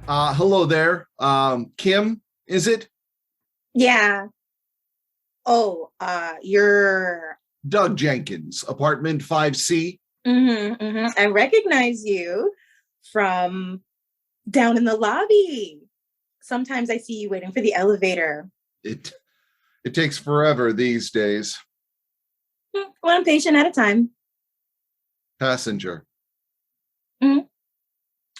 Hello there. Kim, is it? Yeah. Oh, you're. Doug Jenkins, apartment 5C. I recognize you from down in the lobby. Sometimes I see you waiting for the elevator. It it takes forever these days. One patient at a time. Passenger. Mhm.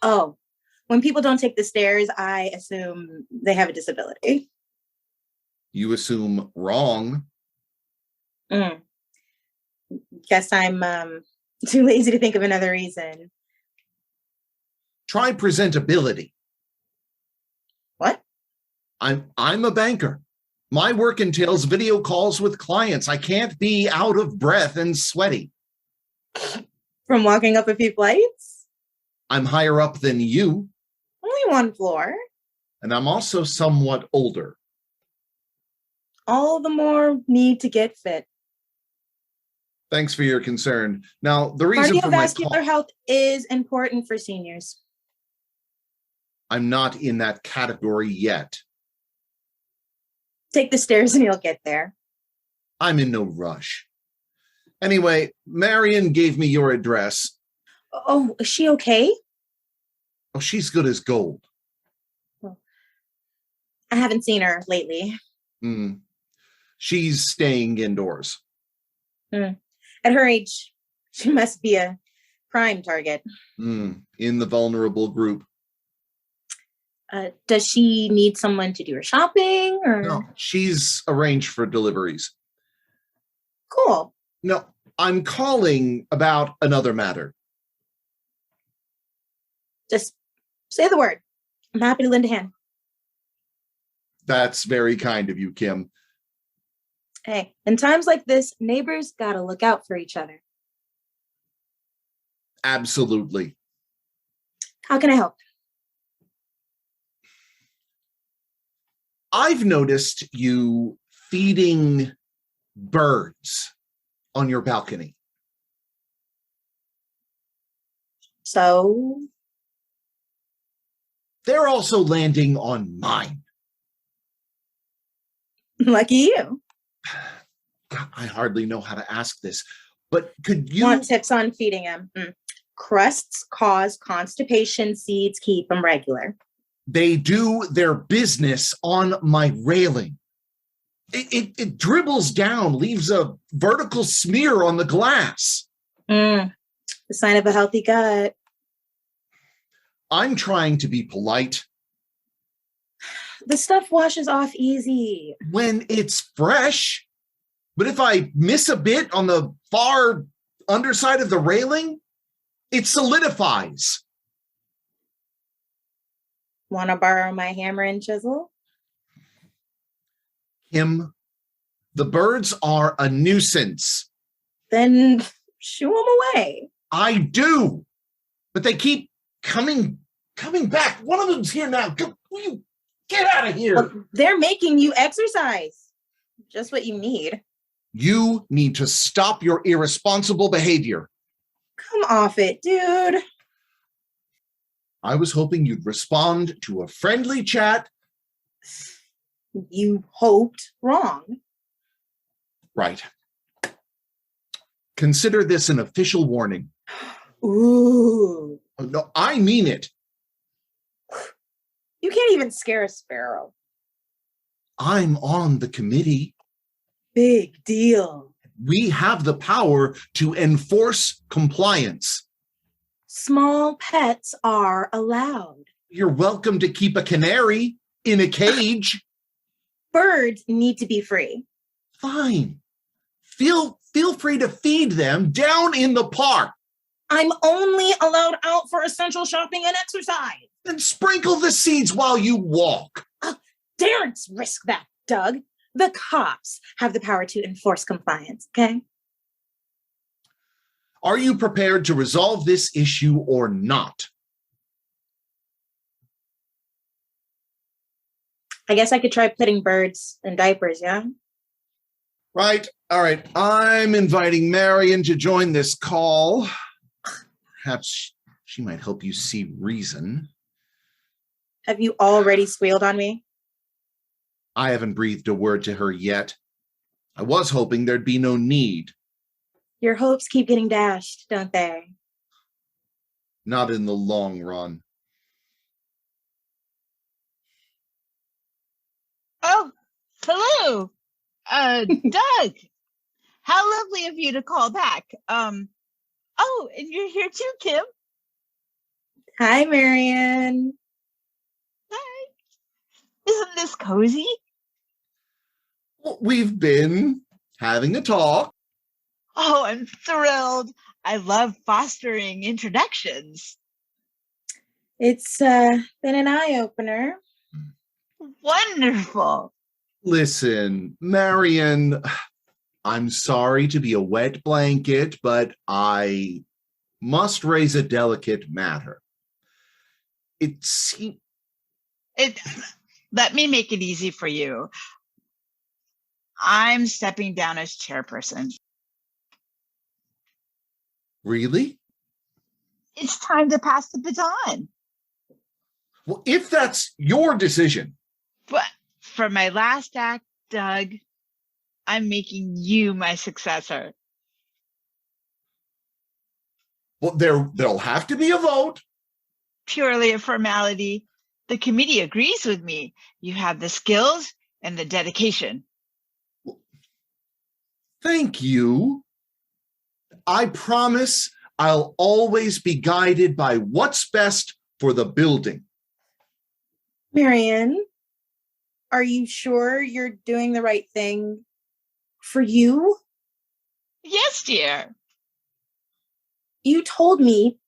Oh, when people don't take the stairs, I assume they have a disability. You assume wrong. Mm. Guess I'm too lazy to think of another reason. Try presentability. What? I'm a banker. My work entails video calls with clients. I can't be out of breath and sweaty. From walking up a few flights? I'm higher up than you, Only one floor. and I'm also somewhat older. All the more need to get fit. Thanks for your concern. Now, the reason for my call, Cardiovascular health is important for seniors. I'm not in that category yet. Take the stairs and you'll get there. I'm in no rush. Anyway, Marion gave me your address. Oh, is she okay? Oh, she's good as gold. I haven't seen her lately. She's staying indoors. At her age, she must be a prime target. In the vulnerable group. Does she need someone to do her shopping? Or No, she's arranged for deliveries. Cool. No, I'm calling about another matter. Just say the word. I'm happy to lend a hand. That's very kind of you, Kim. Hey, in times like this, neighbors gotta look out for each other. Absolutely. How can I help? I've noticed you feeding birds on your balcony. So? They're also landing on mine. Lucky you. God, I hardly know how to ask this, but could you... Want tips on feeding them? Crusts cause constipation, seeds keep them regular. They do their business on my railing. It dribbles down, leaves a vertical smear on the glass. The sign of a healthy gut. I'm trying to be polite. The stuff washes off easy. When it's fresh. But if I miss a bit on the far underside of the railing, it solidifies. Want to borrow my hammer and chisel? Kim, the birds are a nuisance. Then shoo them away. I do, but they keep coming back. One of them's here now. Will you get out of here? Well, they're making you exercise. Just what you need. You need to stop your irresponsible behavior. Come off it, dude. I was hoping you'd respond to a friendly chat. You hoped wrong. Right. Consider this an official warning. Ooh. Oh, no, I mean it. You can't even scare a sparrow. I'm on the committee. Big deal. We have the power to enforce compliance. Small pets are allowed. You're welcome to keep a canary in a cage. Birds need to be free. Fine. Feel free to feed them down in the park. I'm only allowed out for essential shopping and exercise. Then sprinkle the seeds while you walk. Daren't risk that, Doug. The cops have the power to enforce compliance, okay? Are you prepared to resolve this issue or not? I guess I could try putting birds in diapers, yeah? Right. All right. I'm inviting Marion to join this call. Perhaps she might help you see reason. Have you already squealed on me? I haven't breathed a word to her yet. I was hoping there'd be no need. Your hopes keep getting dashed, don't they? Not in the long run. Oh, hello, Doug. How lovely of you to call back. Oh, and you're here too, Kim. Hi, Marion. Hi. Isn't this cozy? We've been having a talk. Oh, I'm thrilled. I love fostering introductions. It's been an eye-opener. Wonderful. Listen, Marion, I'm sorry to be a wet blanket, but I must raise a delicate matter. Let me make it easy for you. I'm stepping down as chairperson. Really? It's time to pass the baton. Well, if that's your decision. But for my last act, Doug, I'm making you my successor. Well, there'll have to be a vote. Purely a formality. The committee agrees with me. You have the skills and the dedication. Thank you. I promise I'll always be guided by what's best for the building. Marion, are you sure you're doing the right thing for you? Yes, dear. You told me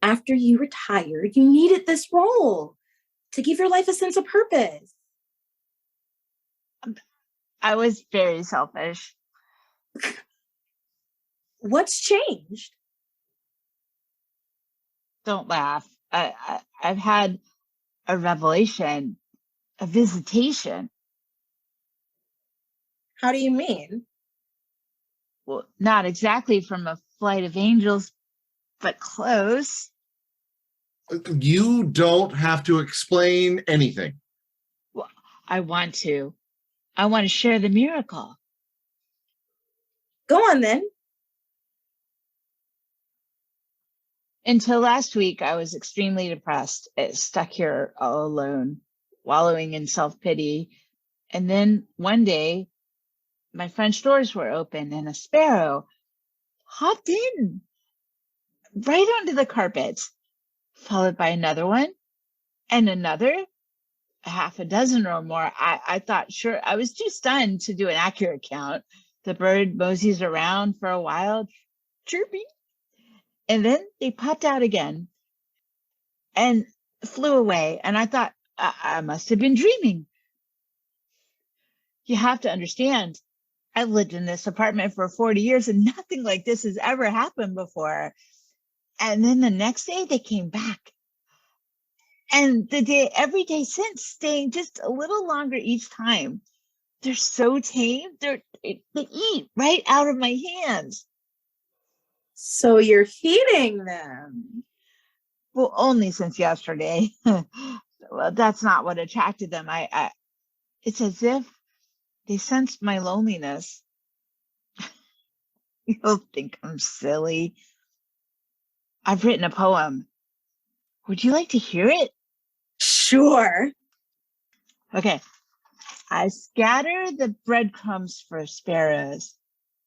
after you retired, you needed this role to give your life a sense of purpose. I was very selfish. What's changed? Don't laugh. I've had a revelation, a visitation. How do you mean? Well, not exactly from a flight of angels, but close. You don't have to explain anything. Well, I want to. I want to share the miracle. Go on then. Until last week, I was extremely depressed, stuck here all alone, wallowing in self-pity. And then one day, my French doors were open and a sparrow hopped in right onto the carpet, followed by another one and another, a half a dozen or more. I thought, sure, I was too stunned to do an accurate count. The bird moseys around for a while, chirping. And then they popped out again and flew away. And I thought, I must have been dreaming. You have to understand, I lived in this apartment for 40 years and nothing like this has ever happened before. And then the next day they came back. And every day since, staying just a little longer each time. They're so tame. They eat right out of my hands. So you're feeding them? Well, only since yesterday. Well, that's not what attracted them. It's as if they sensed my loneliness. You'll think I'm silly. I've written a poem. Would you like to hear it? Sure. Okay. I scatter the breadcrumbs for sparrows.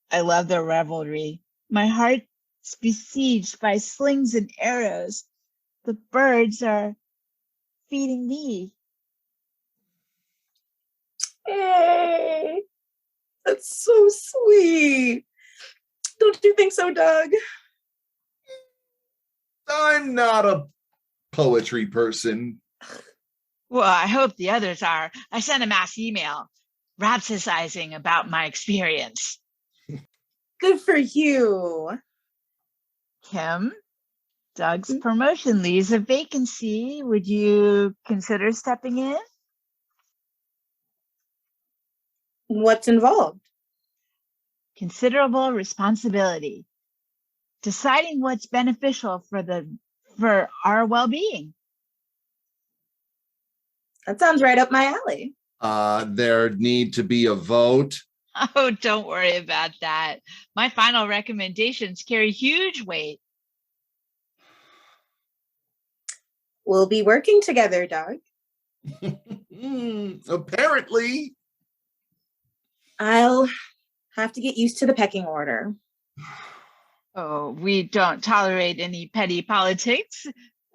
I love their revelry. My heart's besieged by slings and arrows. The birds are feeding me. Hey, that's so sweet. Don't you think so, Doug? I'm not a poetry person. Well, I hope the others are. I sent a mass email rhapsodizing about my experience. Good for you. Kim, Doug's promotion leaves a vacancy. Would you consider stepping in? What's involved? Considerable responsibility. Deciding what's beneficial for our well-being. That sounds right up my alley. There need to be a vote. Oh, don't worry about that. My final recommendations carry huge weight. We'll be working together, Doug. Apparently. I'll have to get used to the pecking order. Oh, we don't tolerate any petty politics.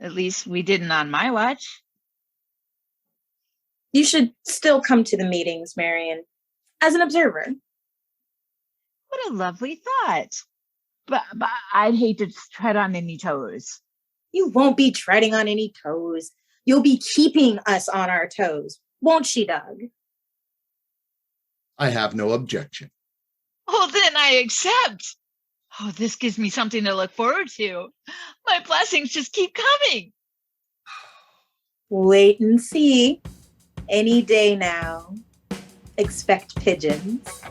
At least we didn't on my watch. You should still come to the meetings, Marion, as an observer. What a lovely thought. But I'd hate to tread on any toes. You won't be treading on any toes. You'll be keeping us on our toes, won't she, Doug? I have no objection. Oh, then I accept. Oh, this gives me something to look forward to. My blessings just keep coming. Wait and see. Any day now. Expect pigeons.